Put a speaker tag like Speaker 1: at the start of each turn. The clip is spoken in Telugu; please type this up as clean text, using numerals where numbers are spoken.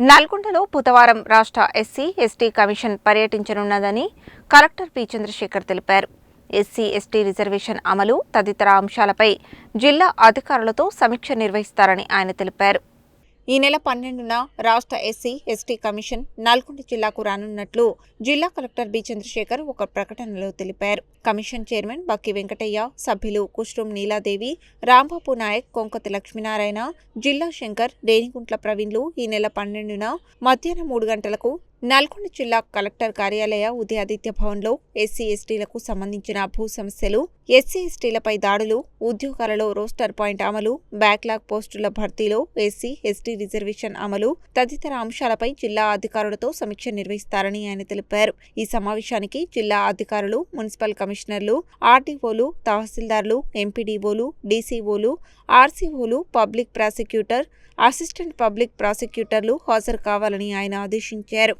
Speaker 1: నల్గొండలో బుధవారం రాష్ట్ర ఎస్సీ, ఎస్టీ కమిషన్ పర్యటించనున్నదని కలెక్టర్ పి. చంద్రశేఖర్ తెలిపారు. ఎస్సీ, ఎస్టీ రిజర్వేషన్ అమలు తదితర అంశాలపై జిల్లా అధికారులతో సమీక్ష నిర్వహిస్తారని ఆయన తెలిపారు. ఈ నెల 12న రాష్ట్ర ఎస్సీ, ఎస్టీ కమిషన్ నల్గొండ జిల్లాకు రానున్నట్లు జిల్లా కలెక్టర్ బి. చంద్రశేఖర్ ఒక ప్రకటనలో తెలిపారు. కమిషన్ చైర్మన్ బక్కి వెంకటయ్య, సభ్యులు కుష్టుం నీలాదేవి, రాంబాబు నాయక్, కొంకతి లక్ష్మీనారాయణ, జిల్లా శంకర్, రేణిగుంట్ల ప్రవీణ్లు ఈ నెల 12న మధ్యాహ్నం 3 గంటలకు నల్గొండ జిల్లా కలెక్టర్ కార్యాలయ ఉదయాదిత్య భవన్లో ఎస్సీ, ఎస్టీలకు సంబంధించిన భూ సమస్యలు, ఎస్సీ, ఎస్టీలపై దాడులు, ఉద్యోగాలలో రోస్టర్ పాయింట్ అమలు, బ్యాక్లాగ్ పోస్టుల భర్తీలో ఎస్సీ, ఎస్టీ రిజర్వేషన్ అమలు తదితర అంశాలపై జిల్లా అధికారులతో సమీక్ష నిర్వహిస్తారని ఆయన తెలిపారు. ఈ సమావేశానికి జిల్లా అధికారులు, మున్సిపల్ కమిషనర్లు, ఆర్డీఓలు, తహసీల్దార్లు, ఎంపీడీఓలు, డీసీఓలు, ఆర్సీఓలు, పబ్లిక్ ప్రాసిక్యూటర్, అసిస్టెంట్ పబ్లిక్ ప్రాసిక్యూటర్లు హాజరు కావాలని ఆయన ఆదేశించారు.